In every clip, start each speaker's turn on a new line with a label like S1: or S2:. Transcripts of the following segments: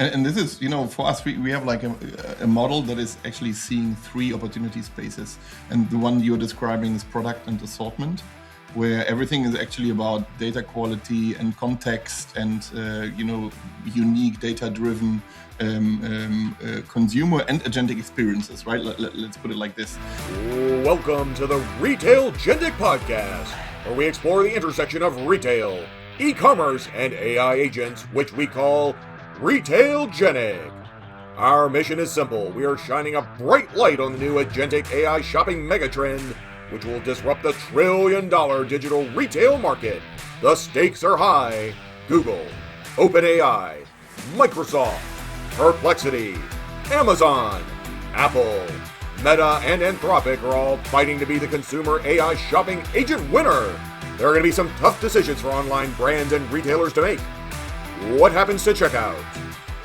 S1: And this is, for us, we have like a model that is actually seeing three opportunity spaces. And the one you're describing is product and assortment, where everything is actually about data quality and context and, unique data-driven consumer and agentic experiences, right? Let's put it like this.
S2: Welcome to the Retailgentic podcast, where we explore the intersection of retail, e-commerce, and AI agents, which we call Retailgentic. Our mission is simple. We are shining a bright light on the new agentic AI shopping megatrend, which will disrupt the trillion-dollar digital retail market. The stakes are high. Google, OpenAI, Microsoft, Perplexity, Amazon, Apple, Meta, and Anthropic are all fighting to be the consumer AI shopping agent winner. There are going to be some tough decisions for online brands and retailers to make. What happens to checkout?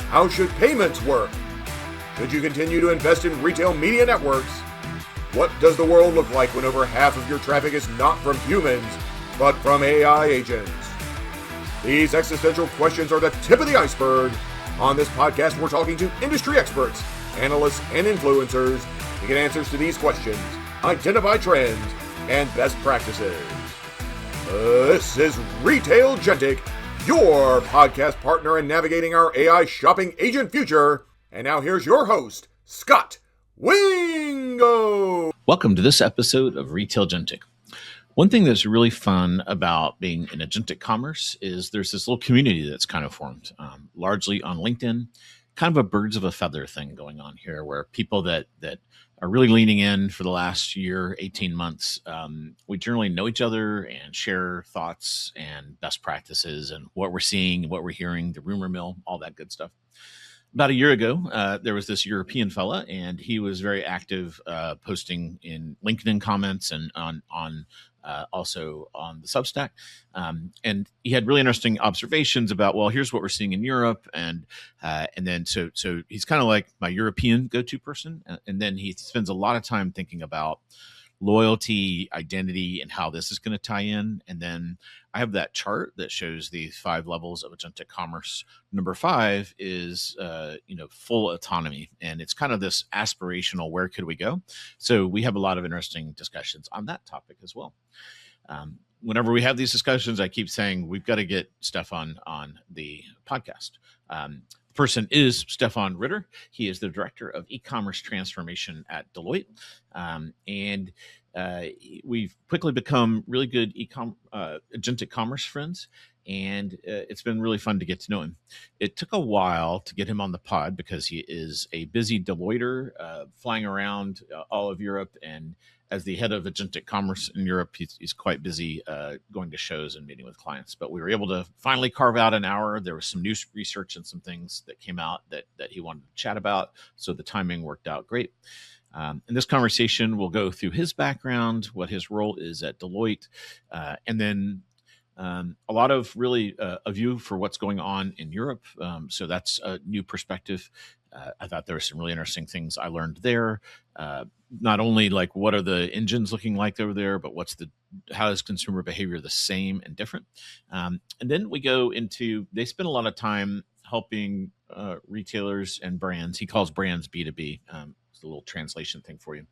S2: How should payments work? Should you continue to invest in retail media networks? What does the world look like when over half of your traffic is not from humans, but from AI agents? These existential questions are the tip of the iceberg. On this podcast, we're talking to industry experts, analysts, and influencers to get answers to these questions, identify trends, and best practices. This is Retailgentic, your podcast partner in navigating our AI shopping agent future. And now here's your host, Scott Wingo.
S3: Welcome to this episode of Retailgentic. One thing that's really fun about being in agentic commerce is there's this little community that's kind of formed, largely on LinkedIn, kind of a birds of a feather thing going on here, where people that are really leaning in for the last year, 18 months, we generally know each other and share thoughts and best practices and what we're seeing, what we're hearing, the rumor mill, all that good stuff. About a year ago, there was this European fella, and he was very active, posting in LinkedIn comments and on also on the Substack. And he had really interesting observations about, well, here's what we're seeing in Europe. And then so he's kind of like my European go-to person. And then he spends a lot of time thinking about loyalty, identity, and how this is going to tie in. And then I have that chart that shows the 5 levels of agentic commerce. Number 5 is, full autonomy. And it's kind of this aspirational, where could we go? So we have a lot of interesting discussions on that topic as well. Whenever we have these discussions, I keep saying we've got to get Stefan on the podcast. The person is Stefan Ritter. He is the director of e-commerce transformation at Deloitte. And we've quickly become really good agentic commerce friends. And it's been really fun to get to know him. It took a while to get him on the pod because he is a busy Deloitter, flying around all of Europe, and as the head of agentic commerce in Europe, he's quite busy going to shows and meeting with clients. But we were able to finally carve out an hour. There was some new research and some things that came out that he wanted to chat about. So the timing worked out great. In this conversation, we'll go through his background, what his role is at Deloitte, and then a lot of really a view for what's going on in Europe. So that's a new perspective. I thought there were some really interesting things I learned there. Not only like what are the engines looking like over there, but how is consumer behavior the same and different? And then we go into, they spend a lot of time helping retailers and brands. He calls brands B2B. It's a little translation thing for you.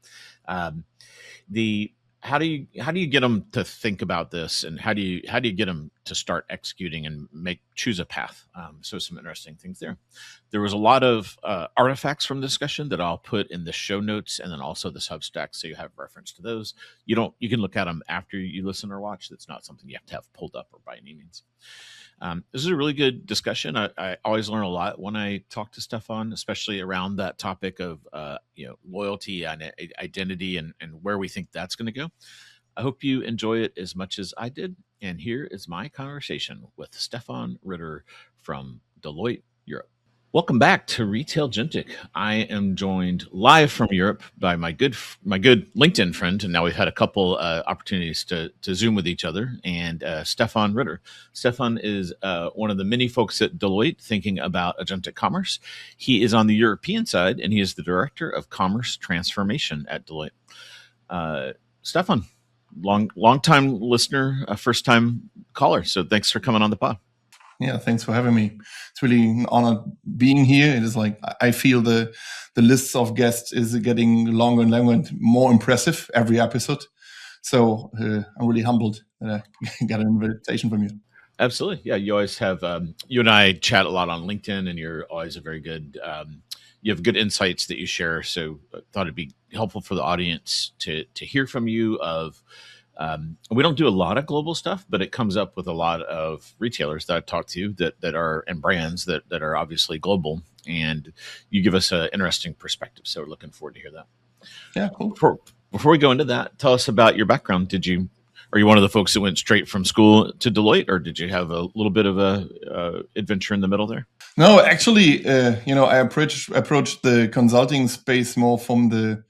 S3: How do you get them to think about this, and how do you get them to start executing and choose a path? So some interesting things there. There was a lot of artifacts from the discussion that I'll put in the show notes, and then also the Substack, so you have reference to those. You can look at them after you listen or watch. That's not something you have to have pulled up or by any means. This is a really good discussion. I always learn a lot when I talk to Stefan, especially around that topic of loyalty and identity and where we think that's going to go. I hope you enjoy it as much as I did. And here is my conversation with Stefan Ritter from Deloitte, Europe. Welcome back to Retailgentic. I am joined live from Europe by my good LinkedIn friend, and now we've had a couple opportunities to Zoom with each other, and Stefan Ritter. Stefan is one of the many folks at Deloitte thinking about agentic commerce. He is on the European side, and he is the director of commerce transformation at Deloitte. Stefan, long time listener, first time caller. So thanks for coming on the pod.
S1: Yeah, thanks for having me. It's really an honor being here. It is like I feel the lists of guests is getting longer and longer and more impressive every episode. So I'm really humbled that I got an invitation from you.
S3: Absolutely. Yeah. You always have, you and I chat a lot on LinkedIn, and you're always a very good, you have good insights that you share. So I thought it'd be helpful for the audience to hear from you of, we don't do a lot of global stuff, but it comes up with a lot of retailers that I've talked to that are, and brands that are obviously global, and you give us an interesting perspective. So we're looking forward to hear that.
S1: Yeah, cool.
S3: Before we go into that, tell us about your background. Are you one of the folks that went straight from school to Deloitte, or did you have a little bit of a adventure in the middle there?
S1: No, actually, I approached the consulting space more from the,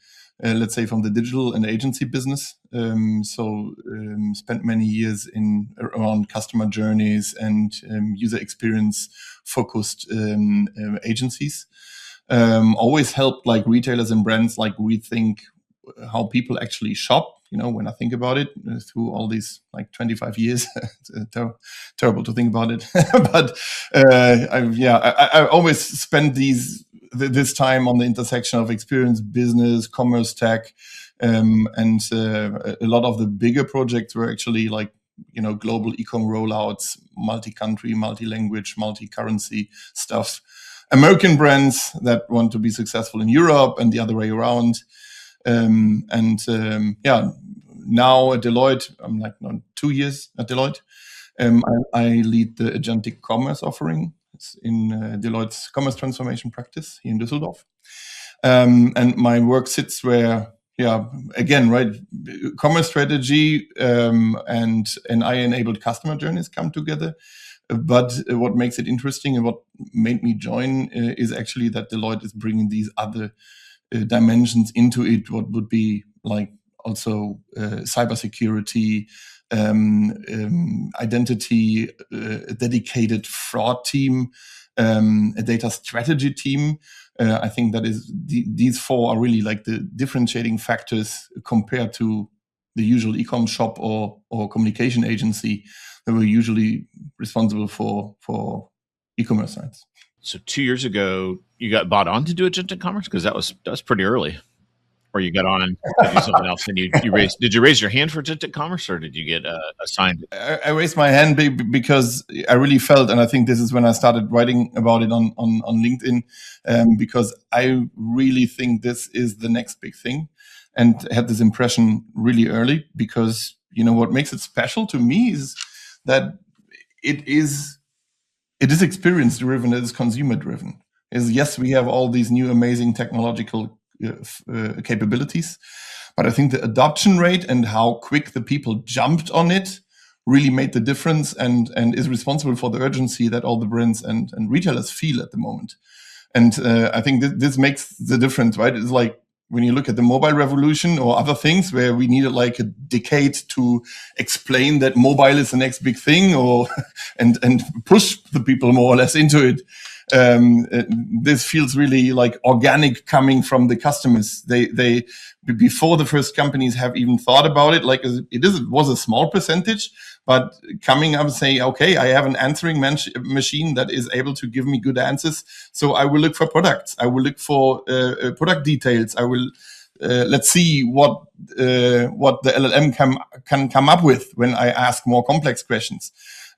S1: let's say, from the digital and agency business. Spent many years around customer journeys and user experience focused agencies. Always helped like retailers and brands like rethink how people actually shop. When I think about it through all these like 25 years, it's terrible to think about it. But I always spend this time on the intersection of experience, business, commerce, tech, and a lot of the bigger projects were actually like global e-com rollouts, multi-country, multi-language, multi-currency stuff. American brands that want to be successful in Europe and the other way around. Now at Deloitte, I'm like 2 years at Deloitte. I lead the Agentic commerce offering. It's in Deloitte's commerce transformation practice here in Düsseldorf. And my work sits where, again, right, commerce strategy and AI-enabled customer journeys come together. But what makes it interesting and what made me join is actually that Deloitte is bringing these other dimensions into it. What would be like also cybersecurity, identity, a dedicated fraud team, a data strategy team. I think that is these four are really like the differentiating factors compared to the usual e-com shop or communication agency that were usually responsible for e-commerce sites.
S3: So 2 years ago, you got bought on to do agentic commerce, because that was pretty early. Or you got on to do something else, and did you raise your hand for agentic commerce, or did you get assigned?
S1: I raised my hand because I really felt, and I think this is when I started writing about it on LinkedIn, because I really think this is the next big thing, and had this impression really early. Because what makes it special to me is that it is experience driven, it is consumer driven. Yes, we have all these new amazing technological capabilities, but I think the adoption rate and how quick the people jumped on it really made the difference, and is responsible for the urgency that all the brands and retailers feel at the moment. And I think this makes the difference, right? It's like when you look at the mobile revolution or other things where we needed like a decade to explain that mobile is the next big thing, or and push the people more or less into it. This feels really like organic coming from the customers. They before the first companies have even thought about it, like it was a small percentage, but coming up and saying, okay, I have an answering machine that is able to give me good answers. So I will look for products. I will look for product details. I will let's see what the LLM can come up with when I ask more complex questions.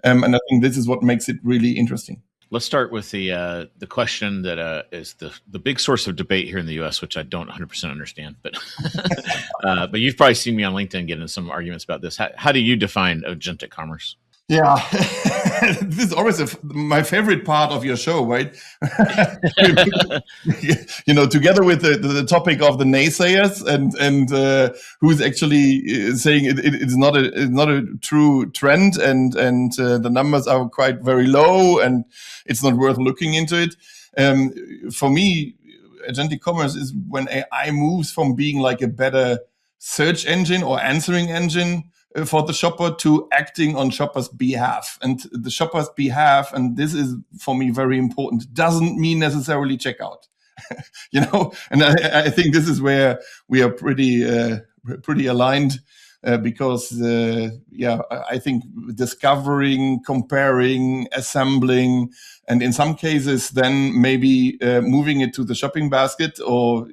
S1: And I think this is what makes it really interesting.
S3: Let's start with the question that is the big source of debate here in the U.S., which I don't 100% understand, but but you've probably seen me on LinkedIn getting some arguments about this. How do you define agentic commerce?
S1: Yeah, this is always my favorite part of your show, right? Together with the topic of the naysayers and who's actually saying it's not a true trend, and the numbers are quite very low, and it's not worth looking into it. For me, agentic commerce is when AI moves from being like a better search engine or answering engine for the shopper to acting on shopper's behalf. And the shopper's behalf, and this is for me very important, doesn't mean necessarily checkout. And I think this is where we are pretty aligned. because I think discovering, comparing, assembling, and in some cases then maybe moving it to the shopping basket, or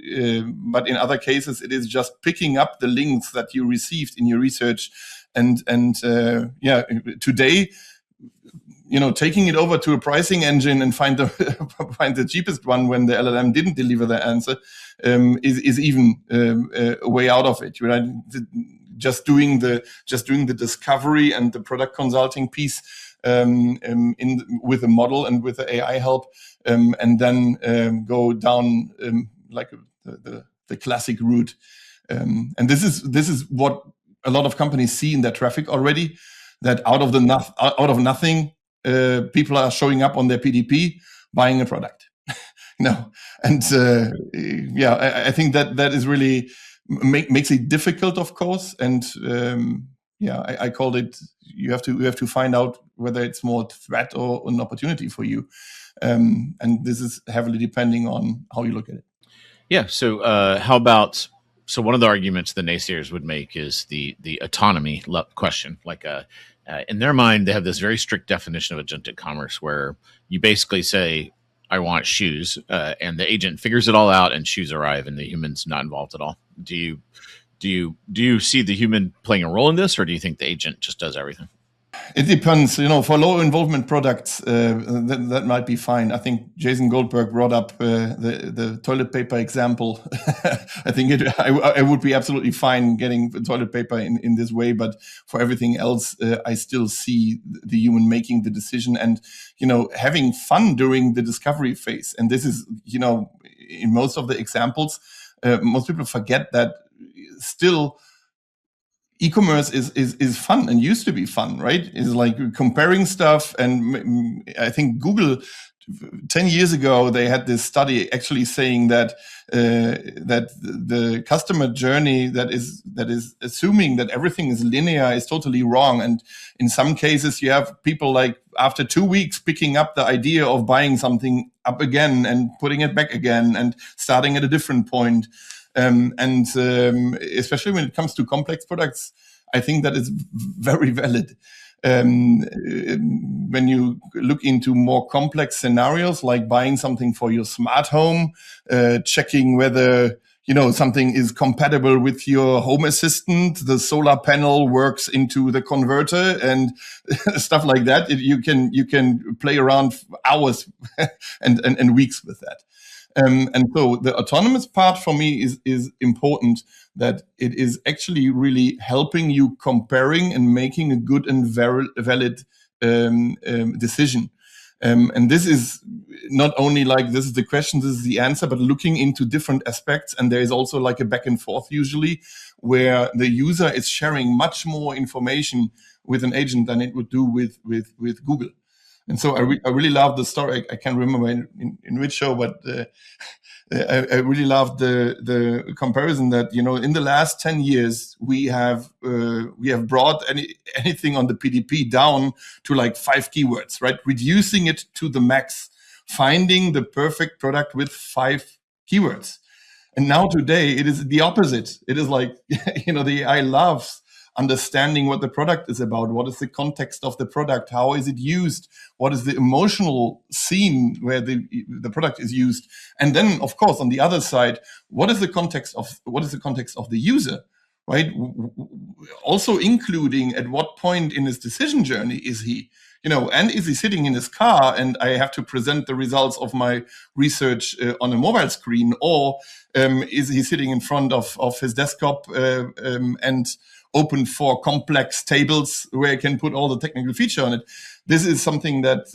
S1: but in other cases it is just picking up the links that you received in your research, and today, taking it over to a pricing engine and find the cheapest one when the LLM didn't deliver the answer is even a way out of it. Right? Just doing the discovery and the product consulting piece with the model and with the AI help, and then go down like the classic route. And this is what a lot of companies see in their traffic already. That out of nothing, people are showing up on their PDP buying a product. And I think that is really makes it difficult, of course. And I called it. You have to find out whether it's more a threat or an opportunity for you, and this is heavily depending on how you look at it.
S3: Yeah. So how about? So one of the arguments the naysayers would make is the autonomy question. Like in their mind, they have this very strict definition of agentic commerce where you basically say, I want shoes, and the agent figures it all out and shoes arrive and the human's not involved at all. Do you see the human playing a role in this, or do you think the agent just does everything?
S1: It depends. For low involvement products, that might be fine. I think Jason Goldberg brought up the toilet paper example. I think I would be absolutely fine getting the toilet paper in this way, but for everything else, I still see the human making the decision and having fun during the discovery phase. And this is in most of the examples, most people forget that still. E-commerce is fun and used to be fun, right? It's like comparing stuff. And I think Google 10 years ago, they had this study actually saying that the customer journey that is assuming that everything is linear is totally wrong. And in some cases, you have people like after 2 weeks picking up the idea of buying something up again and putting it back again and starting at a different point. Especially when it comes to complex products, I think that is very valid. When you look into more complex scenarios, like buying something for your smart home, checking whether something is compatible with your home assistant, the solar panel works into the converter, and stuff like that. You can play around for hours and weeks with that. And so the autonomous part for me is important, that it is actually really helping you comparing and making a good and very valid decision. And this is not only like this is the question, this is the answer, but looking into different aspects. And there is also like a back and forth usually where the user is sharing much more information with an agent than it would do with Google. And so I really love the story. I can't remember in which show, but I really love the comparison that in the last 10 years we have brought anything on the PDP down to like 5 keywords, right? Reducing it to the max, finding the perfect product with 5 keywords. And now today it is the opposite. It is like the AI loves understanding what the product is about. What is the context of the product? How is it used? What is the emotional scene where the product is used? And then, of course, on the other side, what is the context of the user, right? Also including at what point in his decision journey is he, and is he sitting in his car and I have to present the results of my research on a mobile screen, or is he sitting in front of his desktop and open for complex tables where I can put all the technical feature on it? This is something that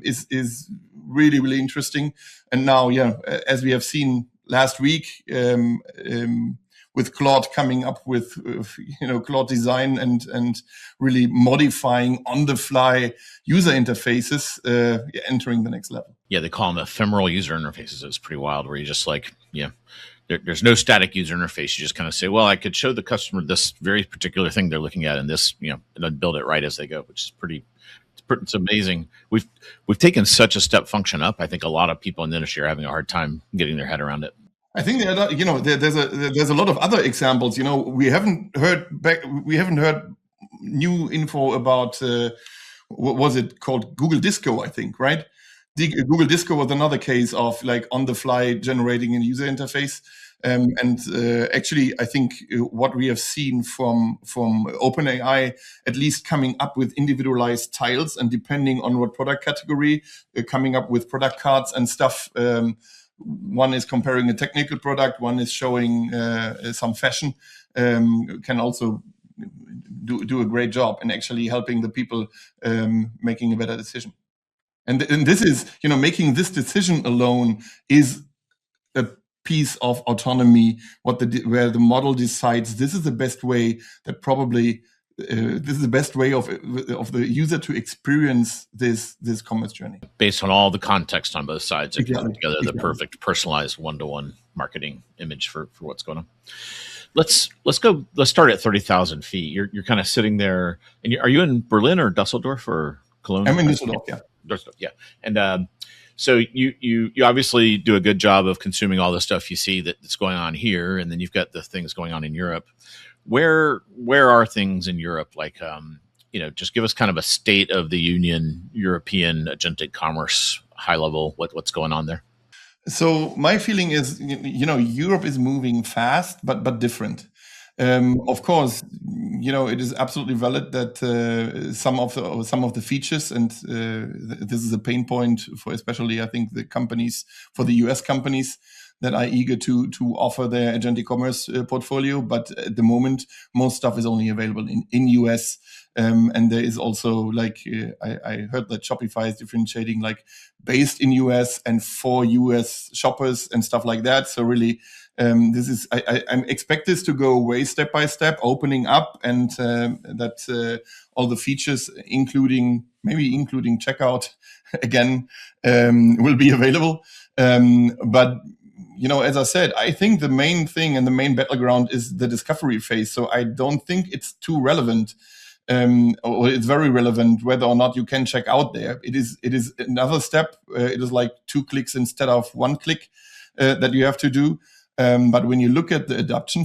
S1: is really, really interesting. And now, as we have seen last week, with Claude coming up with Claude design and really modifying on the fly user interfaces, entering the next level.
S3: Yeah, they call them ephemeral user interfaces. It's pretty wild, where you just there's no static user interface. You just kind of say, well, I could show the customer this very particular thing they're looking at, and this, and then build it right as they go, which is it's amazing. We've taken such a step function up. I think a lot of people in the industry are having a hard time getting their head around it.
S1: I think there's a lot of other examples. We haven't heard new info about what was it called, Google Disco, I think, right? Google Disco was another case of like on the fly generating a user interface. And actually, I think what we have seen from OpenAI, at least coming up with individualized tiles, and depending on what product category, coming up with product cards and stuff. One is comparing a technical product, one is showing some fashion, can also do a great job in actually helping the people making a better decision. And this is, making this decision alone is a piece of autonomy, where the model decides this is the best way, that probably this is the best way of the user to experience this commerce journey.
S3: Based on all the context on both sides, it can put together the
S1: Exactly.
S3: perfect personalized one-to-one marketing image for what's going on. Let's start at 30,000 feet. You're kind of sitting there, and are you in Berlin or Dusseldorf or Cologne?
S1: I'm in Düsseldorf, yeah.
S3: Düsseldorf, yeah. And so you obviously do a good job of consuming all the stuff you see that's going on here, and then you've got the things going on in Europe. Where are things in Europe? Like, just give us kind of a state of the union, European agentic commerce, high level, what's going on there.
S1: So my feeling is, Europe is moving fast, but different. Of course, it is absolutely valid that some of the features, and this is a pain point for especially, I think, for the US companies that are eager to offer their agentic commerce portfolio. But at the moment, most stuff is only available in US. And there is also I heard that Shopify is differentiating like based in US and for US shoppers and stuff like that. So really, I expect this to go way step by step, opening up, and that all the features, including checkout again, will be available. But as I said, I think the main thing and the main battleground is the discovery phase. So I don't think it's too relevant. Or it's very relevant whether or not you can check out there. It is another step. It is like 2 clicks instead of 1 click that you have to do. But when you look at the adoption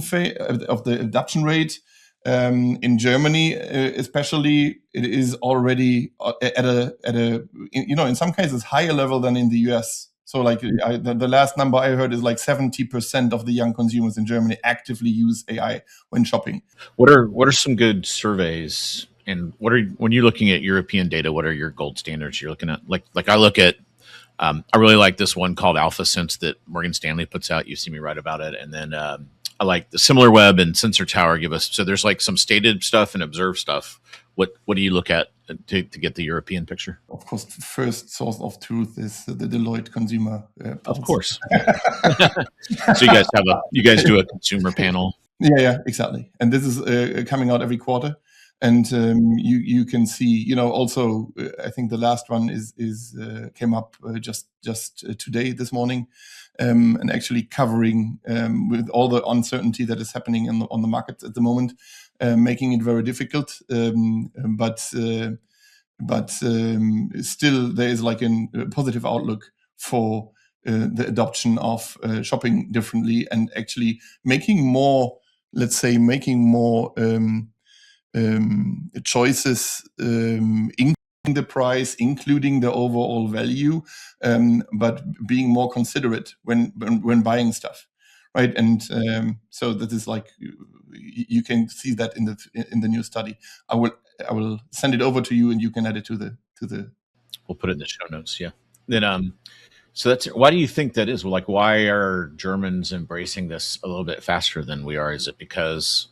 S1: rate in Germany, especially, it is already at a in some cases higher level than in the US. So like the last number I heard is like 70% of the young consumers in Germany actively use AI when shopping.
S3: What are some good surveys, and when you're looking at European data, what are your gold standards you're looking at? Like I look at, I really like this one called Alpha Sense that Morgan Stanley puts out. You see me write about it. And then I like the SimilarWeb and Sensor Tower give us, so there's like some stated stuff and observed stuff. What do you look at to get the European picture?
S1: Of course, the first source of truth is the Deloitte consumer.
S3: Of course. So you guys do a consumer panel.
S1: Yeah, exactly. And this is coming out every quarter. And you can see, also, I think the last one came up just today, this morning, and actually covering with all the uncertainty that is happening on the market at the moment, making it very difficult. But still, there is like a positive outlook for the adoption of shopping differently, and actually making more, let's say, choices, including the price, including the overall value, but being more considerate when buying stuff, right? And so that is like, you can see that in the new study. I will send it over to you, and you can add it to the.
S3: We'll put it in the show notes. Yeah. Then so why do you think that is? Like, why are Germans embracing this a little bit faster than we are? Is it because,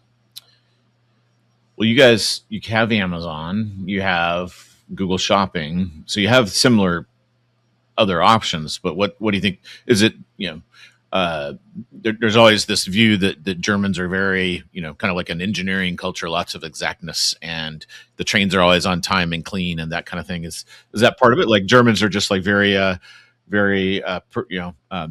S3: well, you have Amazon, you have Google Shopping, so you have similar other options. But what do you think? Is it, there's always this view that Germans are very, kind of like an engineering culture, lots of exactness, and the trains are always on time and clean and that kind of thing. Is that part of it? Like, Germans are just like very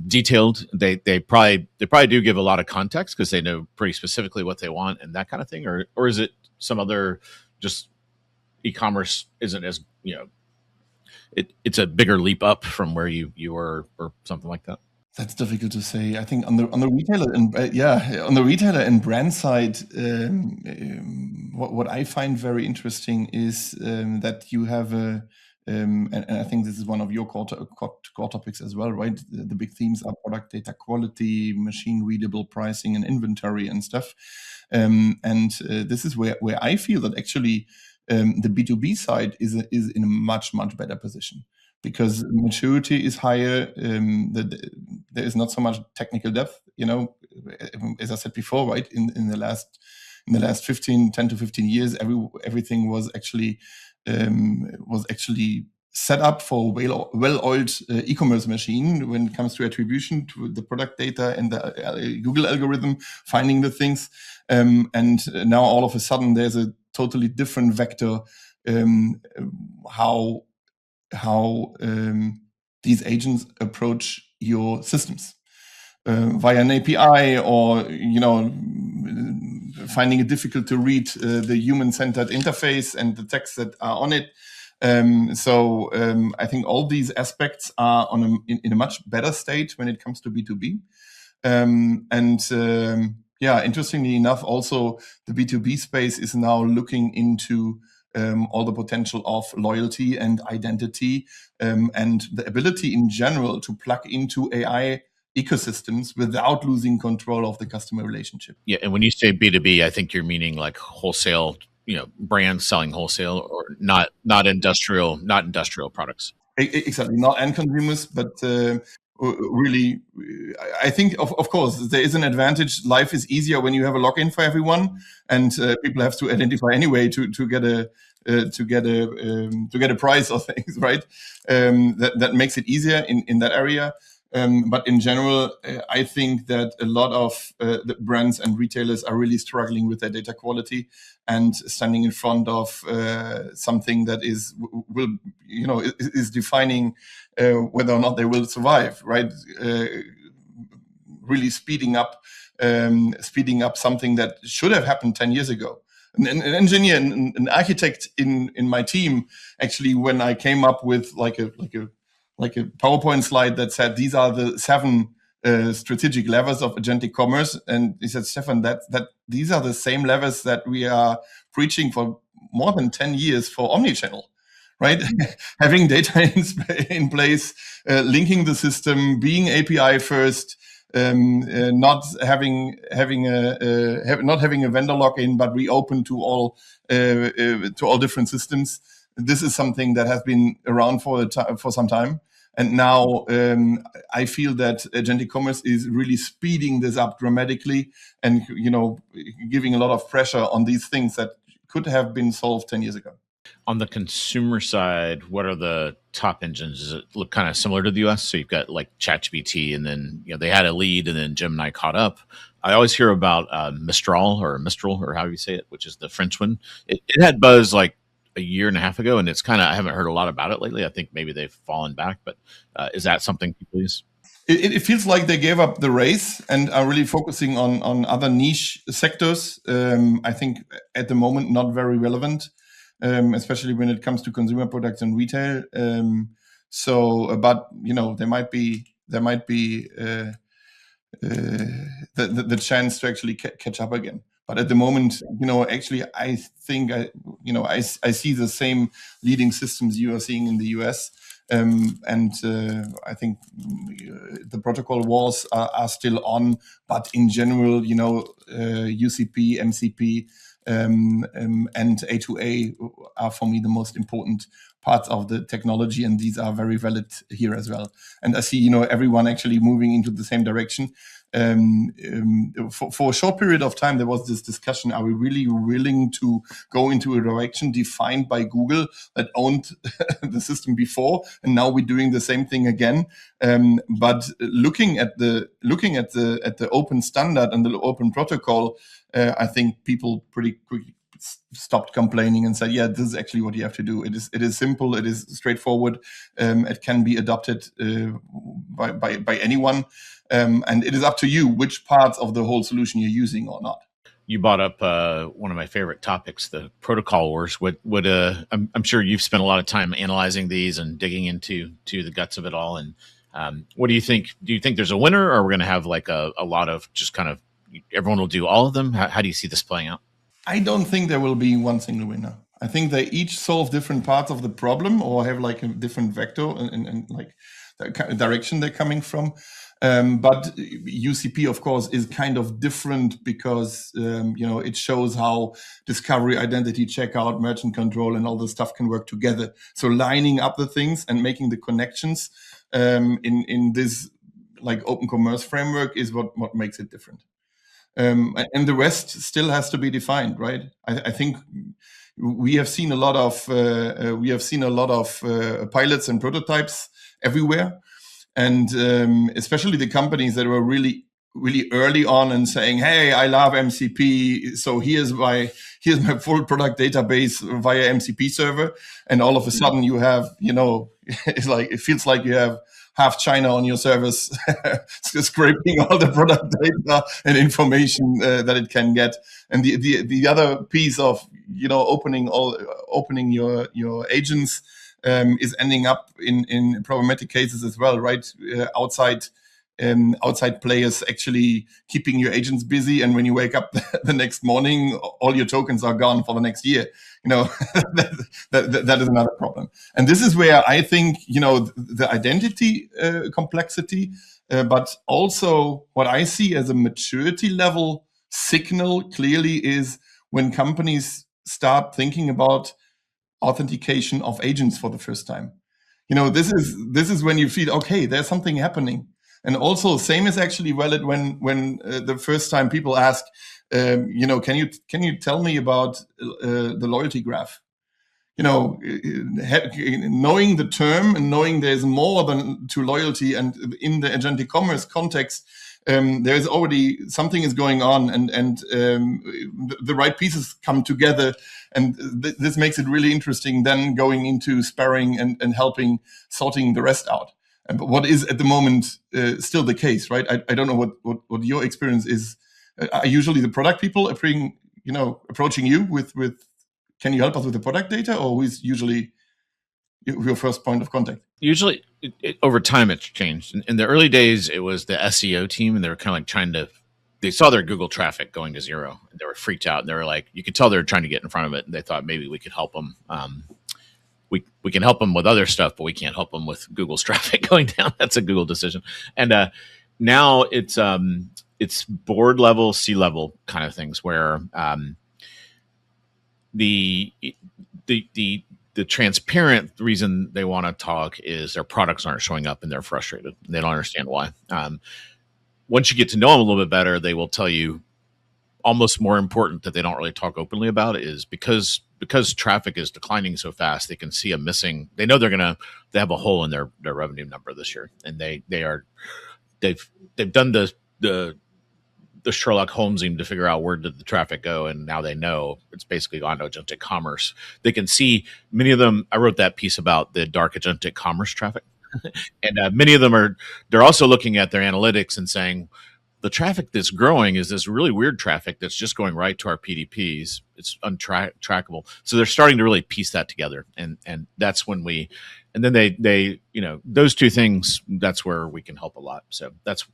S3: detailed. They probably do give a lot of context because they know pretty specifically what they want and that kind of thing, or is it some other, just e-commerce isn't as, it's a bigger leap up from where you were, or something like that?
S1: That's difficult to say. I think on the retailer and on the retailer and brand side, what I find very interesting is that you have a and I think this is one of your core topics as well, right? The big themes are product data quality, machine readable pricing, and inventory and stuff. And this is where I feel that actually the B2B side is in a much better position, because maturity is higher. There is not so much technical depth, as I said before, right? In the last 10 to 15 years, everything was actually set up for a well-oiled e-commerce machine when it comes to attribution to the product data and the Google algorithm finding the things. And now all of a sudden there's a totally different vector, how these agents approach your systems via an API, or finding it difficult to read the human-centered interface and the texts that are on it. So I think all these aspects are in a much better state when it comes to B2B. Interestingly enough, also the B2B space is now looking into all the potential of loyalty and identity, and the ability in general to plug into AI ecosystems without losing control of the customer relationship.
S3: Yeah, and when you say B2B, I think you're meaning like wholesale, brands selling wholesale, or not industrial products.
S1: Exactly, not end consumers, but really, I think of course there is an advantage. Life is easier when you have a login for everyone, and people have to identify anyway to get a price or things, right? That makes it easier in that area. But in general, I think that a lot of the brands and retailers are really struggling with their data quality and standing in front of something that is defining whether or not they will survive, right? Really speeding up something that should have happened 10 years ago. An engineer, an architect in my team, actually, when I came up with like a PowerPoint slide that said these are the 7 strategic levers of agentic commerce, and he said, Stefan, that these are the same levers that we are preaching for more than 10 years for omnichannel, right? Having data in place, linking the system, being API first, not having a vendor login, but reopen to all different systems. This is something that has been around for some time. And now I feel that agentic commerce is really speeding this up dramatically, and giving a lot of pressure on these things that could have been solved 10 years ago.
S3: On the consumer side, what are the top engines? Does it look kind of similar to the US? So you've got like ChatGPT, and then they had a lead, and then Gemini caught up. I always hear about Mistral, or how you say it, which is the French one. It had buzz like a year and a half ago, and it's kind of, I haven't heard a lot about it lately. I think maybe they've fallen back, but is that something people use?
S1: It feels like they gave up the race and are really focusing on other niche sectors. I think at the moment not very relevant, especially when it comes to consumer products and retail. But there might be the chance to actually catch up again. But at the moment, actually, I think I see the same leading systems you are seeing in the US. I think the protocol wars are still on, but in general, UCP, MCP, and A2A are for me the most important parts of the technology, and these are very valid here as well. And I see, everyone actually moving into the same direction. For a short period of time, there was this discussion: are we really willing to go into a direction defined by Google that owned the system before, and now we're doing the same thing again? But looking at the open standard and the open protocol, I think people pretty quickly stopped complaining and said, yeah, this is actually what you have to do. It is simple, it is straightforward, it can be adopted by anyone, and it is up to you which parts of the whole solution you're using or not.
S3: You brought up one of my favorite topics, the protocol wars. I'm sure you've spent a lot of time analyzing these and digging into the guts of it all. And What do you think? Do you think there's a winner, or we're going to have like a lot of just kind of everyone will do all of them? How do you see this playing out?
S1: I don't think there will be one single winner. I think they each solve different parts of the problem or have like a different vector and like the direction they're coming from. But UCP, of course, is kind of different because it shows how discovery, identity, checkout, merchant control, and all this stuff can work together. So lining up the things and making the connections in this like open commerce framework is what makes it different. And the rest still has to be defined, right? I think we have seen a lot of pilots and prototypes everywhere, and especially the companies that were really early on and saying, "Hey, I love MCP, so here's my full product database via MCP server," and all of a sudden you have, it feels like you have half China on your servers, scraping all the product data and information that it can get. And the other piece of opening your agents is ending up in problematic cases as well, right? Outside players actually keeping your agents busy, and when you wake up the next morning, all your tokens are gone for the next year. That is another problem. And this is where I think the identity complexity, but also what I see as a maturity level signal clearly is when companies start thinking about authentication of agents for the first time. This is when you feel, okay, there's something happening. And also, same is actually valid when the first time people ask, can you tell me about the loyalty graph? Knowing the term and knowing there's more than to loyalty, and in the agentic commerce context, there's already something is going on, and the right pieces come together, and this makes it really interesting. Then going into sparring and helping sorting the rest out. But what is at the moment still the case, right? I don't know what your experience is. Are usually the product people approaching you with can you help us with the product data, or who is usually your first point of contact?
S3: Usually, over time, it's changed. In the early days, it was the SEO team, and they were kind of like they saw their Google traffic going to zero, and they were freaked out. And they were like, you could tell they were trying to get in front of it, and they thought maybe we could help them. We can help them with other stuff, but we can't help them with Google's traffic going down. That's a Google decision. And now it's board level, C-level kind of things where the transparent reason they want to talk is their products aren't showing up and they're frustrated. They don't understand why. Once you get to know them a little bit better, they will tell you almost more important that they don't really talk openly about is because traffic is declining so fast, they can see a missing. They know they have a hole in their revenue number this year, and they've done the Sherlock Holmesing to figure out where did the traffic go, and now they know it's basically gone to agentic commerce. They can see many of them. I wrote that piece about the dark agentic commerce traffic, and many of them they're also looking at their analytics and saying, the traffic that's growing is this really weird traffic that's just going right to our PDPs. It's untrackable. So they're starting to really piece that together. And that's when and then they those two things, that's where we can help a lot. So that's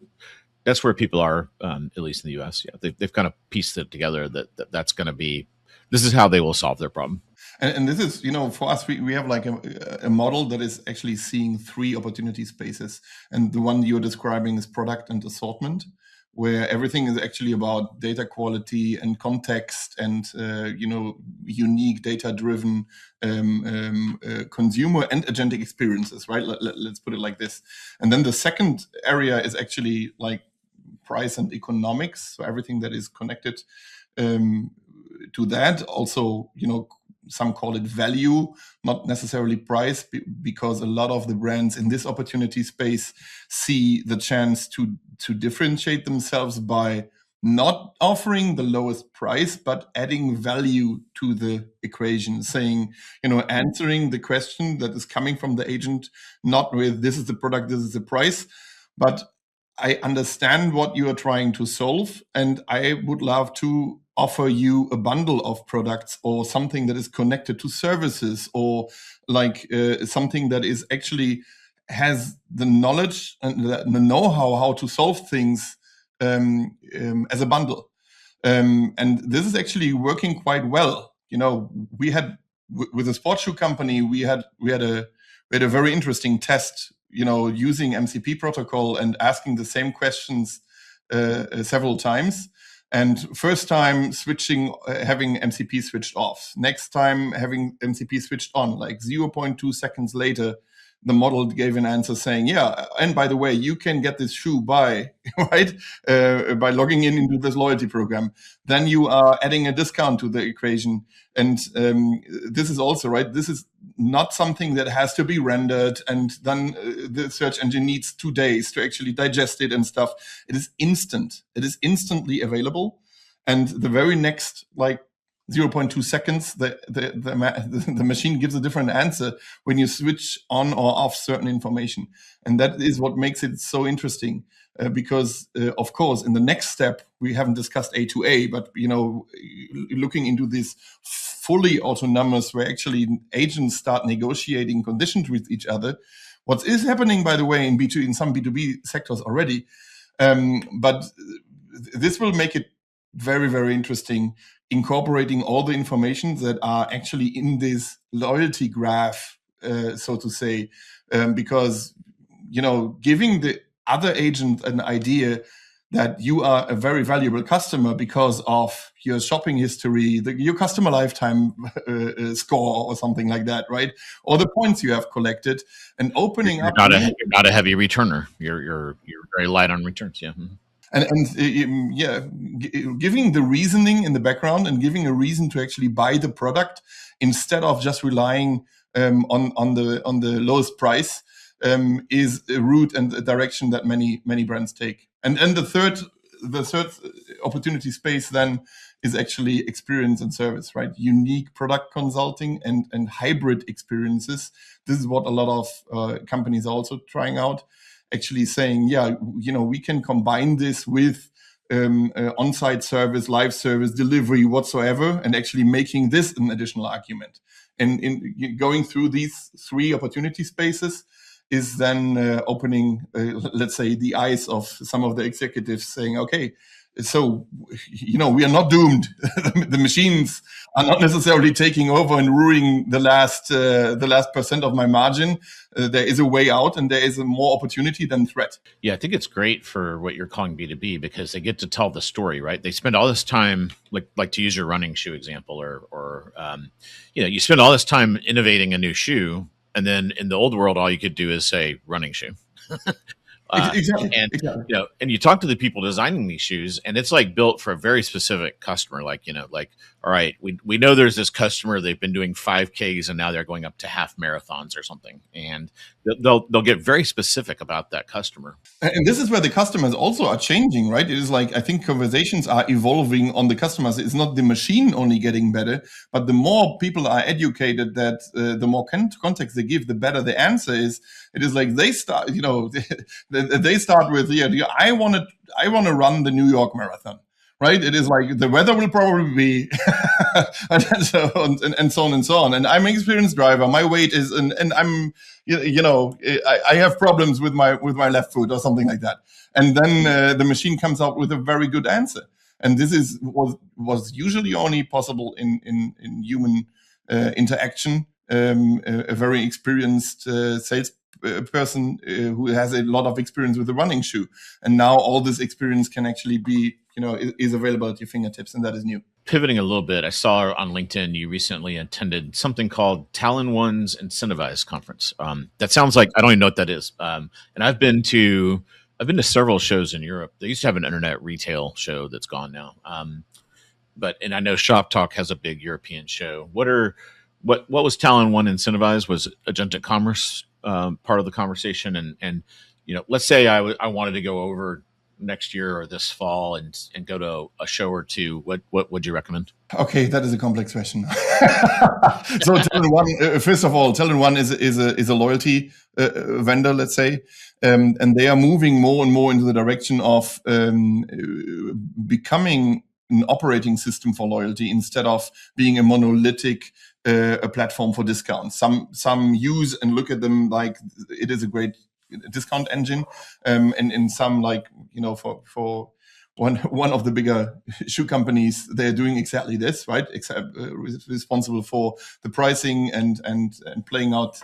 S3: where people are, at least in the US. Yeah, they've kind of pieced it together that's going to be, this is how they will solve their problem.
S1: And this is, for us, we have like a model that is actually seeing three opportunity spaces. And the one you're describing is product and assortment, where everything is actually about data quality and context and, unique data-driven consumer and agentic experiences, right? Let's put it like this. And then the second area is actually like price and economics. So everything that is connected to that. Also, some call it value, not necessarily price, because a lot of the brands in this opportunity space see the chance to differentiate themselves by not offering the lowest price, but adding value to the equation, saying, answering the question that is coming from the agent, not with this is the product, this is the price, but I understand what you are trying to solve, and I would love to offer you a bundle of products or something that is connected to services, or like something that is actually has the knowledge and the know-how how to solve things as a bundle. And this is actually working quite well. We had with a sports shoe company, we had a very interesting test, using MCP protocol and asking the same questions several times. And first time having MCP switched off. Next time having MCP switched on, like 0.2 seconds later, the model gave an answer saying, yeah, and by the way, you can get this shoe by logging into this loyalty program. Then you are adding a discount to the equation. And this is also, right, this is not something that has to be rendered and then the search engine needs 2 days to actually digest it and stuff. It is instant. It is instantly available. And the very next, 0.2 seconds, the machine gives a different answer when you switch on or off certain information. And that is what makes it so interesting. Because, of course, in the next step, we haven't discussed A2A, but, looking into this fully autonomous, where actually agents start negotiating conditions with each other. What is happening, by the way, in some B2B sectors already. But this will make it very, very interesting, incorporating all the information that are actually in this loyalty graph, so to say, because, giving the other agent an idea that you are a very valuable customer because of your shopping history, your customer lifetime score or something like that, right? Or the points you have collected, and opening
S3: you're
S1: up.
S3: You're not a heavy returner. You're very light on returns. Yeah. Mm-hmm.
S1: Giving the reasoning in the background and giving a reason to actually buy the product instead of just relying on the lowest price is a route and a direction that many brands take. And the third opportunity space then is actually experience and service, right? Unique product consulting and hybrid experiences. This is what a lot of companies are also trying out. Actually saying, we can combine this with on-site service, live service, delivery, whatsoever, and actually making this an additional argument. And in going through these 3 opportunity spaces is then opening, let's say, the eyes of some of the executives, saying, okay, so, we are not doomed. The machines are not necessarily taking over and ruining the last percent of my margin. There is a way out, and there is a more opportunity than threat.
S3: Yeah, I think it's great for what you're calling B2B because they get to tell the story, right? They spend all this time, like to use your running shoe example, or you spend all this time innovating a new shoe, and then in the old world, all you could do is say running shoe.
S1: Exactly.
S3: And and you talk to the people designing these shoes, and it's like built for a very specific customer. Like, all right, we know there's this customer, they've been doing 5Ks and now they're going up to half marathons or something, and they'll get very specific about that customer.
S1: And this is where the customers also are changing, right? It is like, I think conversations are evolving on the customers. It's not the machine only getting better, but the more people are educated, that the more context they give, the better the answer is. It is like they start, they start with, I want to run the New York Marathon, right? It is like the weather will probably be, and so on and so on. And I'm an experienced driver. My weight is, and I'm, I have problems with my left foot or something like that. And then the machine comes out with a very good answer. And this was usually only possible in human interaction. A very experienced sales person who has a lot of experience with the running shoe, and now all this experience can actually be, is available at your fingertips, and that is new.
S3: Pivoting a little bit, I saw on LinkedIn you recently attended something called Talon One's Incentivize Conference. That sounds like, I don't even know what that is. And I've been to several shows in Europe. They used to have an internet retail show that's gone now. And I know Shop Talk has a big European show. What was Talon One Incentivize? Was Agentic Commerce part of the conversation? And let's say I wanted to go over next year or this fall and go to a show or two. What would you recommend?
S1: Okay, that is a complex question. So Talon One, first of all, Talon One is a loyalty vendor, let's say, and they are moving more and more into the direction of becoming an operating system for loyalty instead of being a monolithic a platform for discounts. Some use and look at them like it is a great discount engine, and some, like, for one of the bigger shoe companies, they're doing exactly this, right? Responsible for the pricing and playing out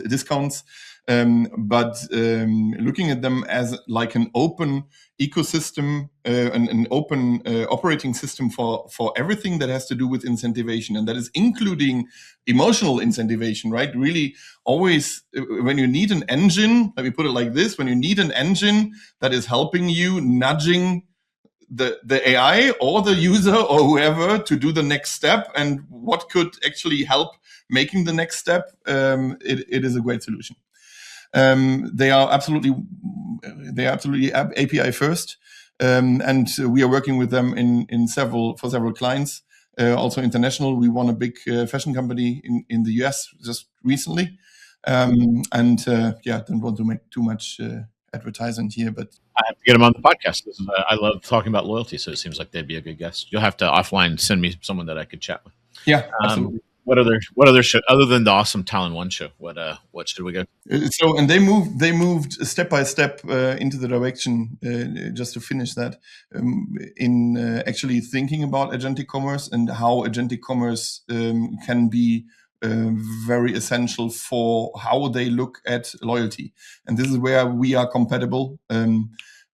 S1: discounts. But looking at them as like an open ecosystem, an open operating system for everything that has to do with incentivization, and that is including emotional incentivization, right? Really, always when you need an engine, let me put it like this: when you need an engine that is helping you, nudging the AI or the user or whoever to do the next step, and what could actually help making the next step, it is a great solution. They are absolutely API first, and we are working with them for several clients, also international. We won a big fashion company in the US just recently, don't want to make too much advertisement here, but
S3: I have to get them on the podcast. I love talking about loyalty, so it seems like they'd be a good guest. You'll have to offline send me someone that I could chat with.
S1: Yeah, absolutely.
S3: What other show other than the awesome Talon One show? What should we go?
S1: So, and they moved step by step into the direction, just to finish that, in actually thinking about agentic commerce and how agentic commerce can be very essential for how they look at loyalty. And this is where we are compatible. And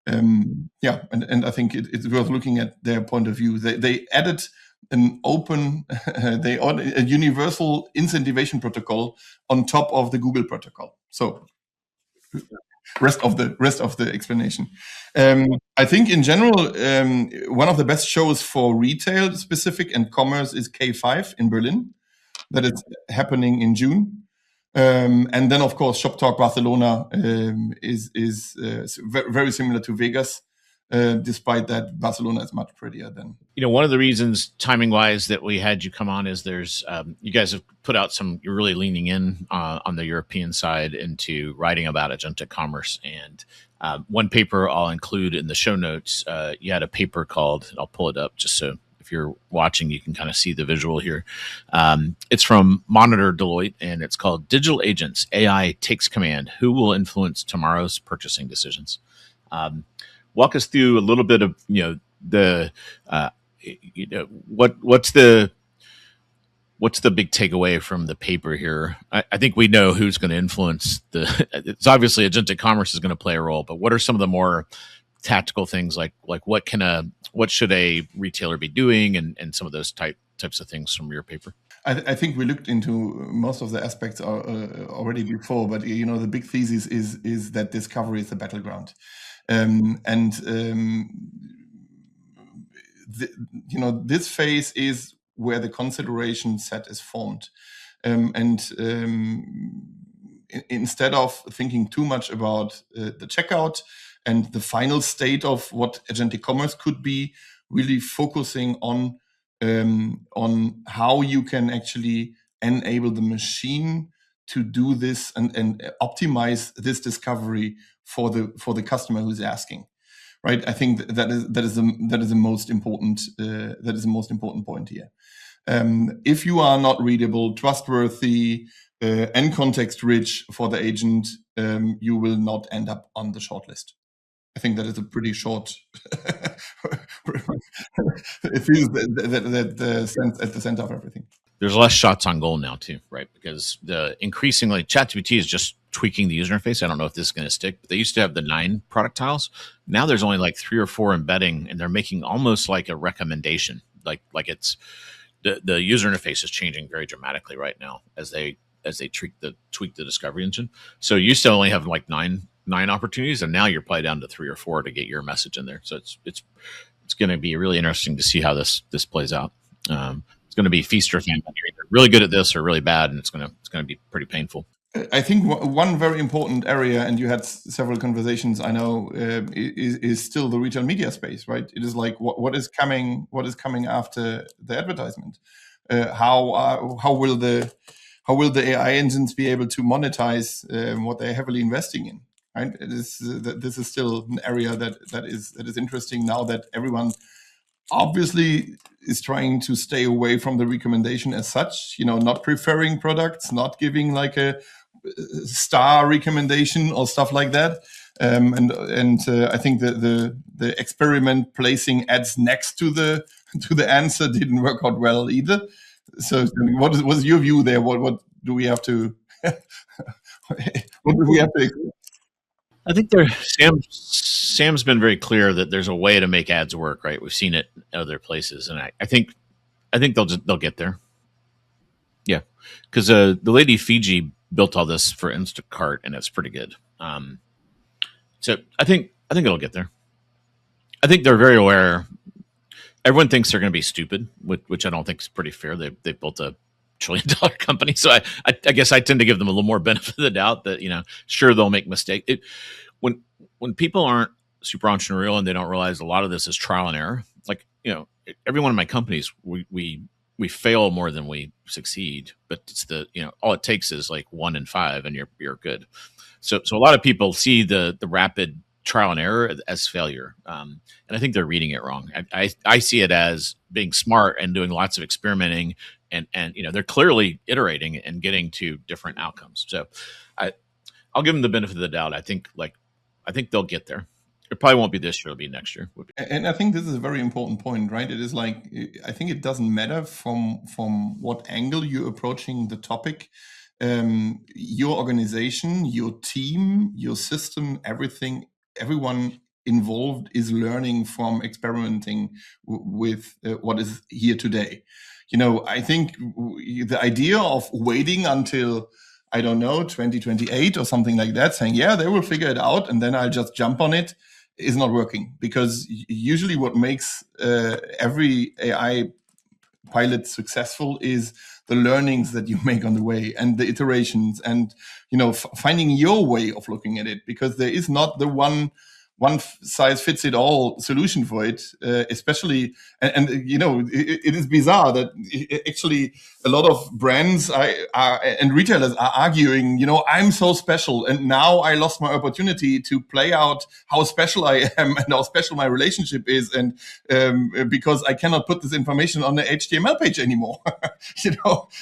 S1: I think it's worth looking at their point of view. They added an open, a universal incentivization protocol on top of the Google protocol. So rest of the explanation. I think in general, one of the best shows for retail specific and commerce is K5 in Berlin. That is happening in June. And then, of course, Shop Talk Barcelona is very similar to Vegas, despite that Barcelona is much prettier than.
S3: One of the reasons, timing wise, that we had you come on is there's you guys have put out you're really leaning in on the European side into writing about agentic commerce. And one paper I'll include in the show notes, you had a paper called, I'll pull it up just so if you're watching, you can kind of see the visual here. It's from Monitor Deloitte, and it's called Digital Agents, AI Takes Command. Who will influence tomorrow's purchasing decisions? Walk us through a little bit of, what's the big takeaway from the paper here? I think we know who's going to influence it's obviously agentic commerce is going to play a role, but what are some of the more tactical things like what should a retailer be doing and some of those types of things from your paper?
S1: I think we looked into most of the aspects already before, but the big thesis is that discovery is the battleground, this phase is where the consideration set is formed, instead of thinking too much about the checkout and the final state of what agentic commerce could be, really focusing on how you can actually enable the machine to do this and optimize this discovery for the customer who's asking. Right, I think that is the most important point here. If you are not readable, trustworthy, and context rich for the agent, you will not end up on the shortlist. I think that is a pretty short. It feels that at the center of everything.
S3: There's less shots on goal now too, right? Because increasingly ChatGPT is just tweaking the user interface. I don't know if this is going to stick, but they used to have the 9 product tiles. Now there's only like 3 or 4 embedding, and they're making almost like a recommendation. Like it's the user interface is changing very dramatically right now as they tweak the discovery engine. So you used to only have like nine opportunities, and now you're probably down to 3 or 4 to get your message in there. So it's going to be really interesting to see how this plays out. It's going to be feast or famine. You're either really good at this or really bad, and it's going to be pretty painful.
S1: I think one very important area, and you had several conversations, I know, is still the retail media space, right? It is like what is coming after the advertisement. How will the AI engines be able to monetize what they're heavily investing in? Right? This is still an area that is interesting now that everyone obviously is trying to stay away from the recommendation as such, not preferring products, not giving like a star recommendation or stuff like that. And I think the experiment placing ads next to the answer didn't work out well either. So what was your view there? What do we have to what do we have to?
S3: I think Sam's been very clear that there's a way to make ads work, right? We've seen it in other places, and I think they'll get there. Yeah, because the lady Fiji built all this for Instacart, and it's pretty good. So I think it'll get there. I think they're very aware. Everyone thinks they're going to be stupid, which I don't think is pretty fair. They built a $1 trillion company, so I guess I tend to give them a little more benefit of the doubt that sure they'll make mistakes. When people aren't super entrepreneurial and they don't realize a lot of this is trial and error. Like every one of my companies, we fail more than we succeed, but it's all it takes is like 1 in 5 and you're good. So a lot of people see the rapid trial and error as failure, and I think they're reading it wrong. I see it as being smart and doing lots of experimenting, and they're clearly iterating and getting to different outcomes. So I'll give them the benefit of the doubt. I think they'll get there. It probably won't be this year; it'll be next year.
S1: And I think this is a very important point, right? It is like, I think it doesn't matter from what angle you're approaching the topic. Your organization, your team, your system, everyone involved is learning from experimenting with what is here today. I think the idea of waiting until, I don't know, 2028 or something like that, saying, yeah, they will figure it out and then I'll just jump on it, is not working. Because usually what makes every AI pilot successful is the learnings that you make on the way and the iterations and finding your way of looking at it, because there is not the one size fits it all solution for it, especially and it is bizarre that actually a lot of brands and retailers are arguing, I'm so special and now I lost my opportunity to play out how special I am and how special my relationship is, and because I cannot put this information on the HTML page anymore.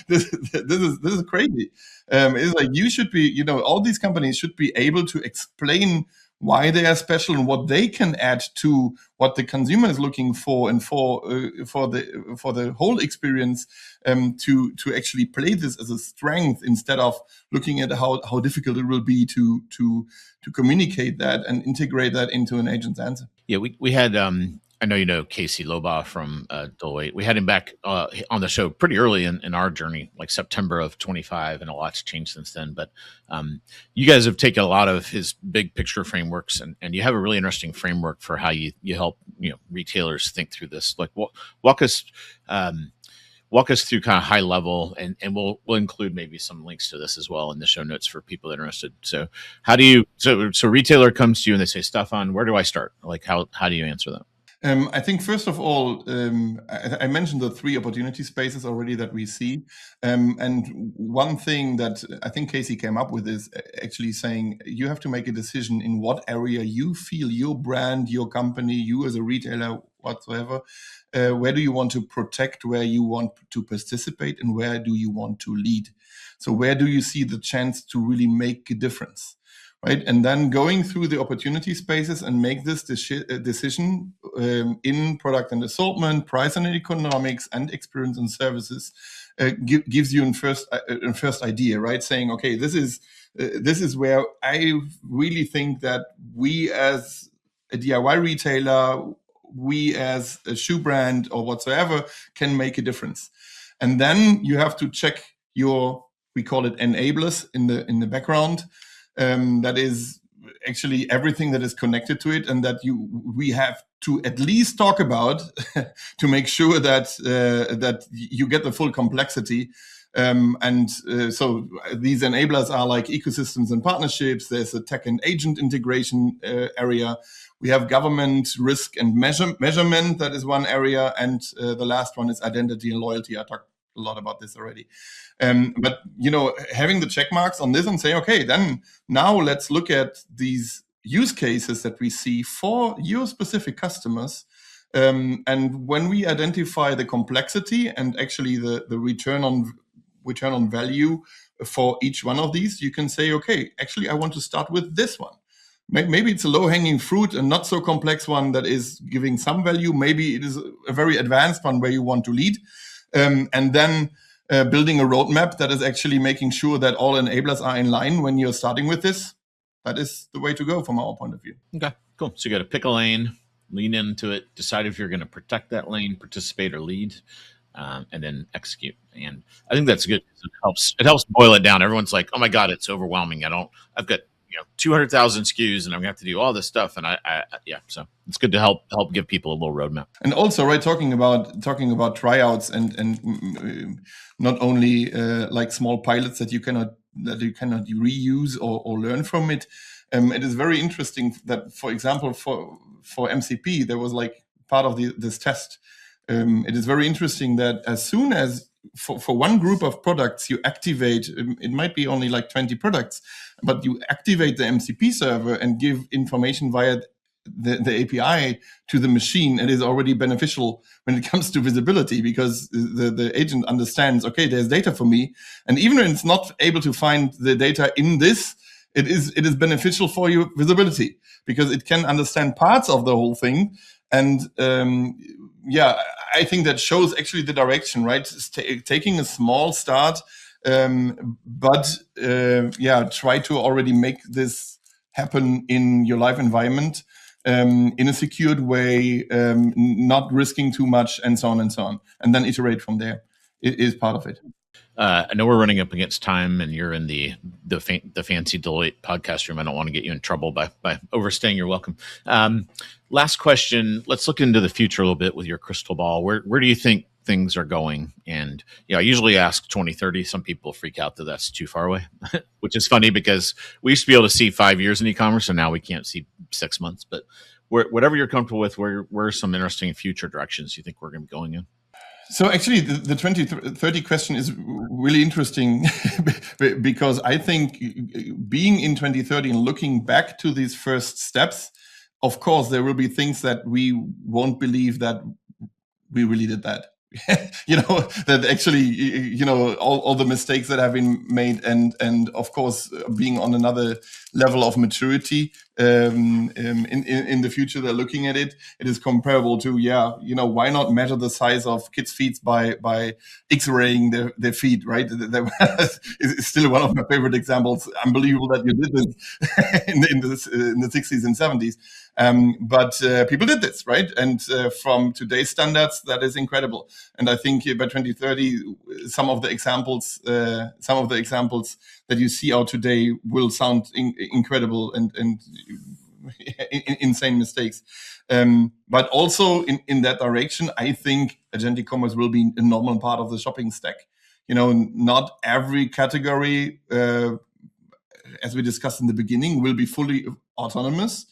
S1: This is crazy. It's like you should be, all these companies should be able to explain why they are special and what they can add to what the consumer is looking for, and for the whole experience, to actually play this as a strength instead of looking at how difficult it will be to communicate that and integrate that into an agent's answer.
S3: Yeah, we had I know Casey Loba from Deloitte. We had him back on the show pretty early in our journey, like September of 25, and a lot's changed since then. But you guys have taken a lot of his big picture frameworks, and you have a really interesting framework for how you help retailers think through this. Like walk us through kind of high level, and we'll include maybe some links to this as well in the show notes for people interested. So how do you so retailer comes to you and they say, Stefan, where do I start? Like how do you answer that?
S1: I think first of all, I mentioned the 3 opportunity spaces already that we see. And one thing that I think Casey came up with is actually saying you have to make a decision in what area you feel your brand, your company, you as a retailer, whatsoever, where do you want to protect, where you want to participate, and where do you want to lead? So where do you see the chance to really make a difference? Right, and then going through the opportunity spaces and make this decision in product and assortment, price and economics, and experience and services gives you a first idea, right? Saying, okay, this is where I really think that we as a DIY retailer, we as a shoe brand or whatsoever can make a difference. And then you have to check we call it enablers in the background. That is actually everything that is connected to it, and that we have to at least talk about to make sure that you get the full complexity. So these enablers are like ecosystems and partnerships. There's a tech and agent integration area. We have government risk and measurement. That is one area, and the last one is identity and loyalty. I talked a lot about this already. But having the check marks on this and say, okay, then now let's look at these use cases that we see for your specific customers, And when we identify the complexity and actually the return on value for each one of these, you can say, okay, actually, I want to start with this one. Maybe it's a low-hanging fruit and not so complex one that is giving some value. Maybe it is a very advanced one where you want to lead. And then building a roadmap that is actually making sure that all enablers are in line when you're starting with this. That is the way to go from our point of view.
S3: Okay, cool. So you got to pick a lane, lean into it, decide if you're going to protect that lane, participate, or lead, and then execute. And I think that's good. It helps boil it down. Everyone's like, "Oh my God, it's overwhelming. I've got 200,000 SKUs, and I'm going to have to do all this stuff." And so it's good to help give people a little roadmap.
S1: And also, right, talking about tryouts and not only like small pilots that you cannot reuse or learn from it. It is very interesting that, for example, for MCP, there was like part of this test. It is very interesting that as soon as for one group of products you activate, it might be only like 20 products, but you activate the MCP server and give information via the API to the machine, it is already beneficial when it comes to visibility, because the agent understands, okay, there's data for me. And even when it's not able to find the data in this, it is beneficial for your visibility, because it can understand parts of the whole thing. And I think that shows actually the direction, right? Taking a small start, but try to already make this happen in your live environment in a secured way, not risking too much, and so on and so on. And then iterate from there. It is part of it.
S3: I know we're running up against time, and you're in the fancy Deloitte podcast room. I don't want to get you in trouble by overstaying your welcome. Last question. Let's look into the future a little bit with your crystal ball. Where do you think things are going? And I usually ask 2030. Some people freak out that that's too far away, which is funny because we used to be able to see 5 years in e-commerce, and now we can't see 6 months. But whatever you're comfortable with, where are some interesting future directions you think we're going to be going in?
S1: So actually, the 2030 question is really interesting because I think being in 2030 and looking back to these first steps, of course, there will be things that we won't believe that we really did that. That actually, all the mistakes that have been made, and of course, being on another level of maturity in the future, they're looking at it. It is comparable to, why not measure the size of kids' feet by X-raying their feet, right? That is still one of my favorite examples. Unbelievable that you did this in the 60s and 70s. But people did this, right? And from today's standards, that is incredible. And I think by 2030, some of the examples that you see out today will sound incredible and insane mistakes. But also in that direction, I think agentic commerce will be a normal part of the shopping stack. Not every category, as we discussed in the beginning, will be fully autonomous.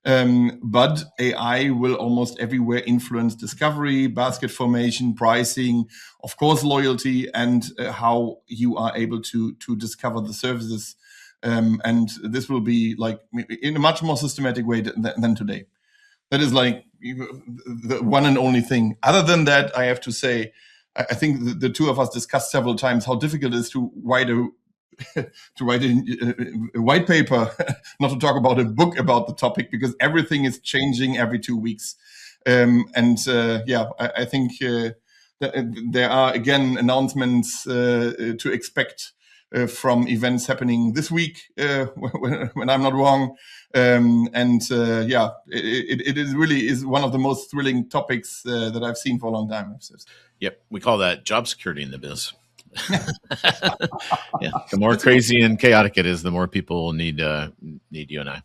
S1: But AI will almost everywhere influence discovery, basket formation, pricing, of course, loyalty, and how you are able to discover the services. And this will be like in a much more systematic way than today. That is like the one and only thing. Other than that, I have to say, I think the two of us discussed several times how difficult it is to write a white paper, not to talk about a book about the topic, because everything is changing every 2 weeks. I think there are again announcements to expect from events happening this week when I'm not wrong. It is really is one of the most thrilling topics that I've seen for a long time.
S3: Yep, we call that job security in the biz. The more crazy and chaotic it is, the more people need you and I.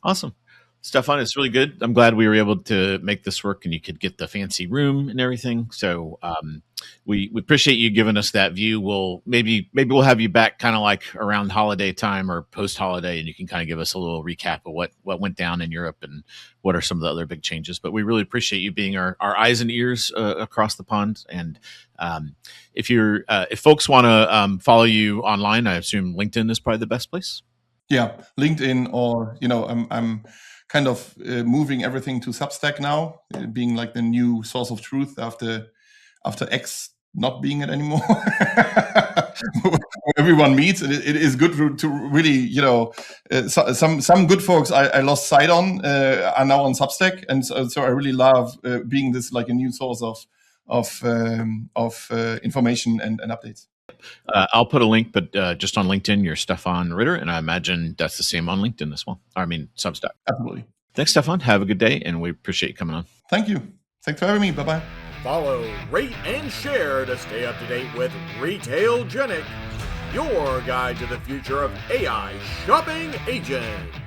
S3: Awesome. Stefan, it's really good. I'm glad we were able to make this work and you could get the fancy room and everything. So we appreciate you giving us that view. Maybe we'll have you back kind of like around holiday time or post-holiday, and you can kind of give us a little recap of what went down in Europe and what are some of the other big changes. But we really appreciate you being our eyes and ears across the pond. And if folks want to follow you online, I assume LinkedIn is probably the best place.
S1: Yeah, LinkedIn, or I'm kind of moving everything to Substack now, being like the new source of truth after X not being it anymore. Where everyone meets, and it is good to really, some good folks I lost sight on are now on Substack, and so I really love being this like a new source of information and updates.
S3: I'll put a link, but just on LinkedIn, you're Stefan Ritter, and I imagine that's the same on LinkedIn as well. I mean, Substack.
S1: Absolutely.
S3: Thanks, Stefan. Have a good day, and we appreciate you coming on.
S1: Thank you. Thanks for having me. Bye-bye.
S2: Follow, rate, and share to stay up to date with Retailgentic, your guide to the future of AI shopping agents.